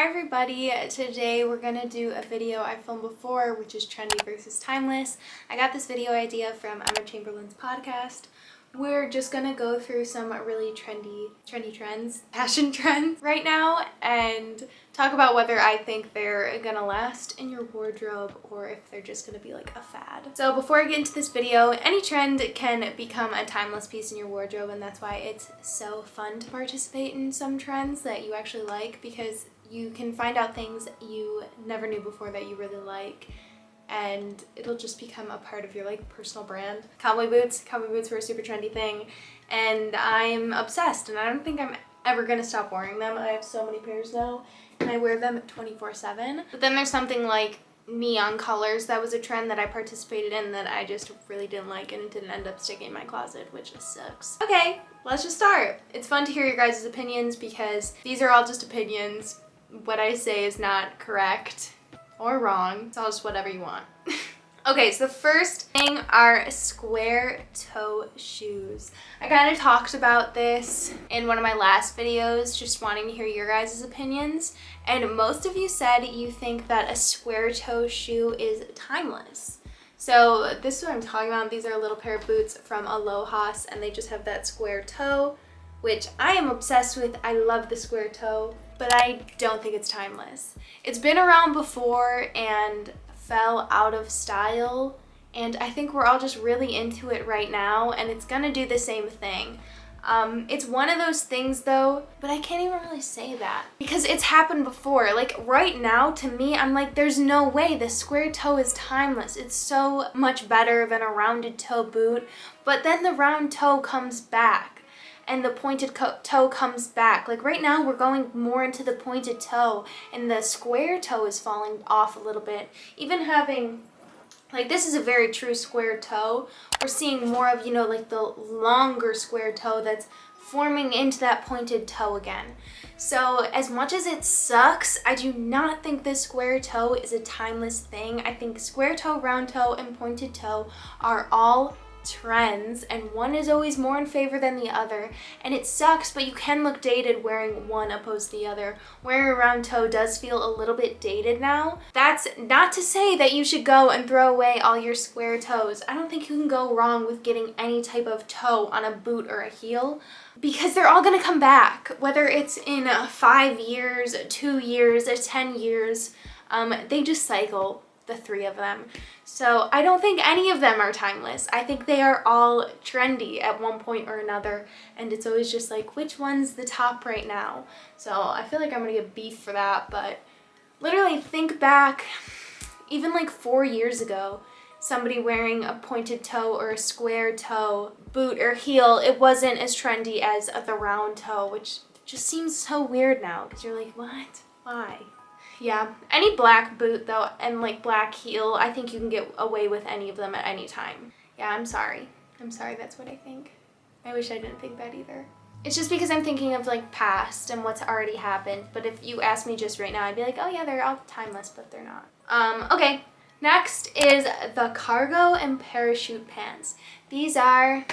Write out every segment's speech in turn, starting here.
Hi everybody, today we're gonna do a video I filmed before, which is trendy versus timeless. I got this video idea from Emma Chamberlain's podcast. We're just gonna go through some really trendy trends, fashion trends right now, and talk about whether I think they're gonna last in your wardrobe or if they're just gonna be like a fad. So before I get into this video, any trend can become a timeless piece in your wardrobe, and that's why it's so fun to participate in some trends that you actually like, because you can find out things you never knew before that you really like, and it'll just become a part of your like personal brand. Cowboy boots were a super trendy thing, and I'm obsessed, and I don't think I'm ever gonna stop wearing them. I have so many pairs now, and I wear them 24/7. But then there's something like neon colors that was a trend that I participated in that I just really didn't like, and it didn't end up sticking in my closet, which just sucks. Okay, let's just start. It's fun to hear your guys' opinions because these are all just opinions. What I say is not correct or wrong. It's all just whatever you want. Okay, so the first thing are square toe shoes. I kind of talked about this in one of my last videos, just wanting to hear your guys' opinions. And most of you said you think that a square toe shoe is timeless. So this is what I'm talking about. These are a little pair of boots from Aloha's, and they just have that square toe, which I am obsessed with. I love the square toe, but I don't think it's timeless. It's been around before and fell out of style, and I think we're all just really into it right now, and it's gonna do the same thing. It's one of those things though, but I can't even really say that because it's happened before. Like right now, to me, I'm like, there's no way the square toe is timeless. It's so much better than a rounded toe boot, but then the round toe comes back and the pointed toe comes back. Like right now we're going more into the pointed toe, and the square toe is falling off a little bit. Even having, like, this is a very true square toe. We're seeing more of, you know, like the longer square toe that's forming into that pointed toe again. So as much as it sucks, I do not think this square toe is a timeless thing. I think square toe, round toe, and pointed toe are all trends, and one is always more in favor than the other, and it sucks, but you can look dated wearing one opposed to the other. Wearing a round toe does feel a little bit dated now. That's not to say that you should go and throw away all your square toes. I don't think you can go wrong with getting any type of toe on a boot or a heel, because they're all gonna come back, whether it's in 5 years, 2 years, or 10 years. They just cycle, the 3 of them. So I don't think any of them are timeless. I think they are all trendy at one point or another, and it's always just like, which one's the top right now? So I feel like I'm gonna get beef for that, but literally think back, even like 4 years ago, somebody wearing a pointed toe or a square toe boot or heel, it wasn't as trendy as the round toe, which just seems so weird now, because you're like, what? Why? Yeah, any black boot though, and like black heel, I think you can get away with any of them at any time. Yeah, I'm sorry, that's what I think. I wish I didn't think that either. It's just because I'm thinking of like past and what's already happened, but if you ask me just right now, I'd be like, oh yeah, they're all timeless, but they're not. Okay, next is the cargo and parachute pants. These are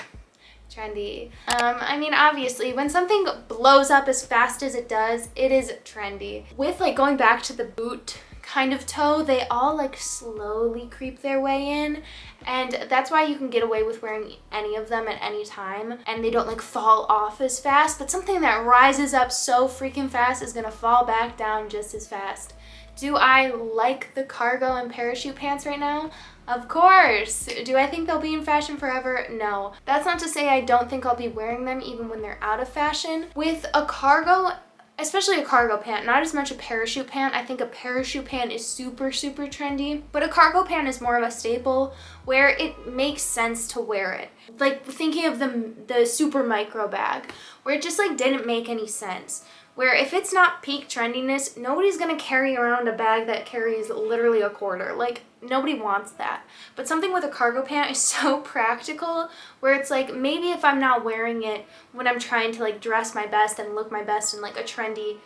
trendy. I mean, obviously, when something blows up as fast as it does, it is trendy. With like going back to the boot kind of toe, they all like slowly creep their way in, and that's why you can get away with wearing any of them at any time, and they don't like fall off as fast. But something that rises up so freaking fast is gonna fall back down just as fast. Do I like the cargo and parachute pants right now? Of course. Do I think they'll be in fashion forever? No. That's not to say I don't think I'll be wearing them even when they're out of fashion. With a cargo, especially a cargo pant, not as much a parachute pant. I think a parachute pant is super, super trendy, but a cargo pant is more of a staple where it makes sense to wear it. Like thinking of the super micro bag, where it just like didn't make any sense. Where if it's not peak trendiness, nobody's gonna carry around a bag that carries literally a quarter. Like, nobody wants that. But something with a cargo pant is so practical, where it's like, maybe if I'm not wearing it when I'm trying to like dress my best and look my best in like a trendy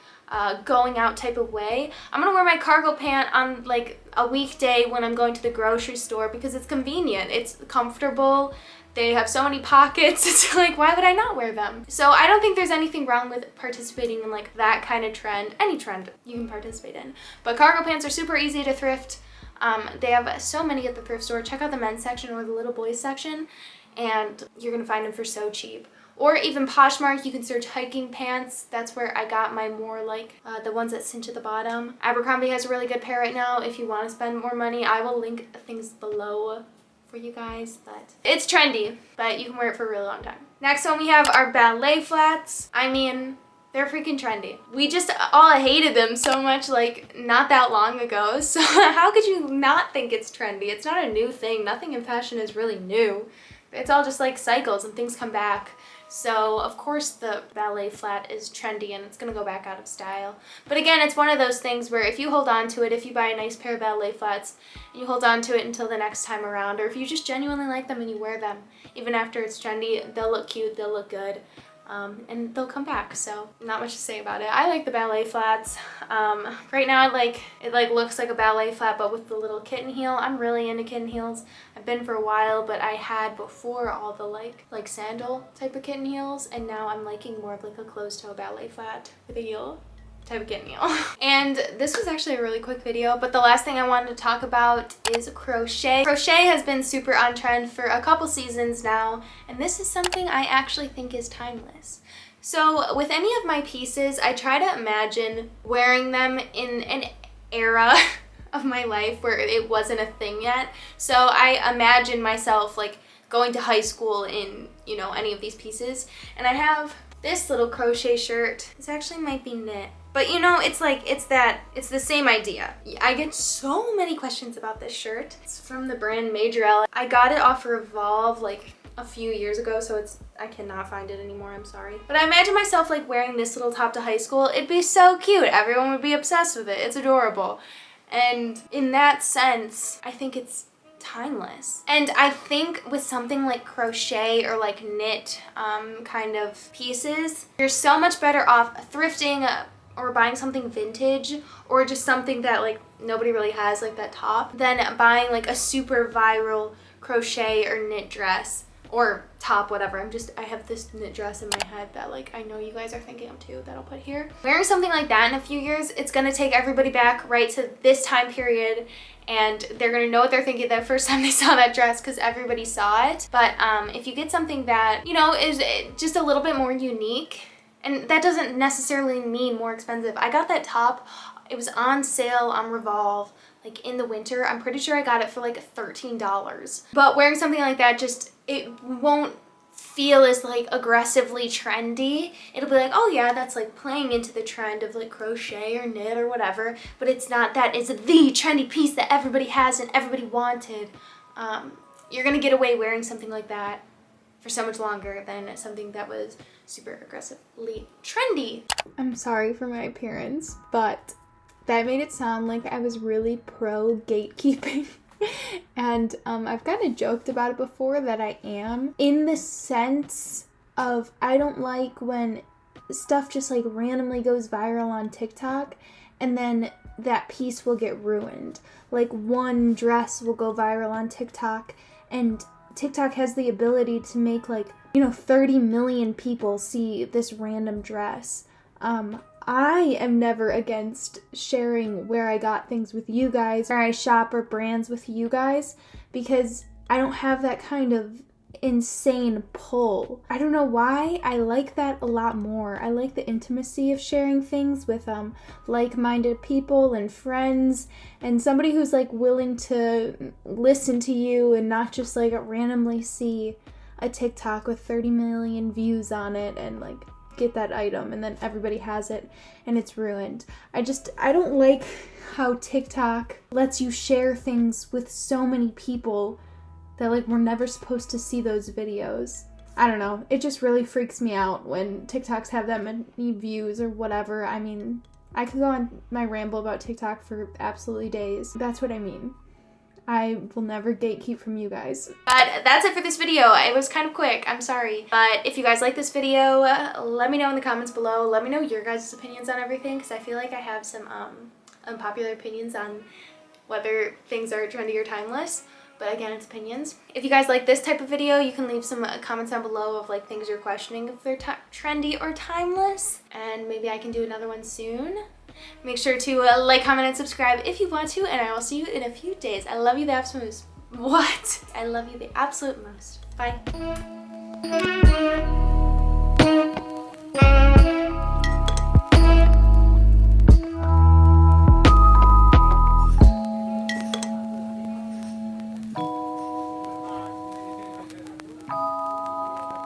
going out type of way. I'm gonna wear my cargo pant on like a weekday when I'm going to the grocery store because it's convenient, it's comfortable, they have so many pockets, it's like, why would I not wear them? So I don't think there's anything wrong with participating in like that kind of trend. Any trend you can participate in. But cargo pants are super easy to thrift. They have so many at the thrift store. Check out the men's section or the little boys section and you're gonna find them for so cheap. Or even Poshmark, you can search hiking pants. That's where I got my more like the ones that cinch at the bottom. Abercrombie has a really good pair right now if you want to spend more money. I will link things below for you guys, but it's trendy, but you can wear it for a really long time. Next one we have our ballet flats. I mean, they're freaking trendy. We just all hated them so much like not that long ago. So how could you not think it's trendy? It's not a new thing. Nothing in fashion is really new. It's all just like cycles and things come back. So of course the ballet flat is trendy and it's gonna go back out of style. But again, it's one of those things where if you hold on to it, if you buy a nice pair of ballet flats and you hold on to it until the next time around, or if you just genuinely like them and you wear them, even after it's trendy, they'll look cute, they'll look good. And they'll come back, so not much to say about it. I like the ballet flats. Right now it looks like a ballet flat but with the little kitten heel. I'm really into kitten heels. I've been for a while, but I had before all the like sandal type of kitten heels, and now I'm liking more of like a closed toe ballet flat with a heel type of kitten heel. And this was actually a really quick video, but the last thing I wanted to talk about is crochet. Crochet has been super on trend for a couple seasons now, and this is something I actually think is timeless. So with any of my pieces, I try to imagine wearing them in an era of my life where it wasn't a thing yet. So I imagine myself like going to high school in, you know, any of these pieces. And I have this little crochet shirt. This actually might be knit. But you know, it's the same idea. I get so many questions about this shirt. It's from the brand Major L. I got it off Revolve like a few years ago, so I cannot find it anymore, I'm sorry. But I imagine myself like wearing this little top to high school. It'd be so cute. Everyone would be obsessed with it. It's adorable. And in that sense, I think it's timeless. And I think with something like crochet or like knit kind of pieces, you're so much better off thrifting or buying something vintage or just something that like nobody really has, like that top, than buying like a super viral crochet or knit dress or top, whatever. I have this knit dress in my head that like I know you guys are thinking of too, that I'll put here. Wearing something like that in a few years, it's gonna take everybody back right to this time period, and they're gonna know what they're thinking the first time they saw that dress because everybody saw it. But if you get something that, you know, is just a little bit more unique, and that doesn't necessarily mean more expensive. I got that top, it was on sale on Revolve like in the winter. I'm pretty sure I got it for like $13. But wearing something like that, just it won't feel as like aggressively trendy. It'll be like, oh yeah, that's like playing into the trend of like crochet or knit or whatever, but it's not that. It's the trendy piece that everybody has and everybody wanted. You're gonna get away wearing something like that for so much longer than something that was super aggressively trendy. I'm sorry for my appearance, but that made it sound like I was really pro gatekeeping. And I've kind of joked about it before that I am, in the sense of I don't like when stuff just like randomly goes viral on TikTok and then that piece will get ruined. Like one dress will go viral on TikTok and TikTok has the ability to make like, you know, 30 million people see this random dress. I am never against sharing where I got things with you guys, where I shop or brands with you guys, because I don't have that kind of insane pull. I don't know why. I like that a lot more. I like the intimacy of sharing things with like-minded people and friends and somebody who's like willing to listen to you and not just like randomly see a TikTok with 30 million views on it and like get that item and then everybody has it and it's ruined. I don't like how TikTok lets you share things with so many people that like we're never supposed to see those videos. I don't know. It just really freaks me out when TikToks have that many views or whatever. I mean, I could go on my ramble about TikTok for absolutely days. That's what I mean. I will never gatekeep from you guys. But that's it for this video. It was kind of quick, I'm sorry. But if you guys like this video, let me know in the comments below. Let me know your guys' opinions on everything, because I feel like I have some unpopular opinions on whether things are trendy or timeless. But again, it's opinions. If you guys like this type of video, you can leave some comments down below of like things you're questioning if they're trendy or timeless. And maybe I can do another one soon. Make sure to like, comment, and subscribe if you want to, and I will see you in a few days. I love you the absolute most. What? I love you the absolute most. Bye.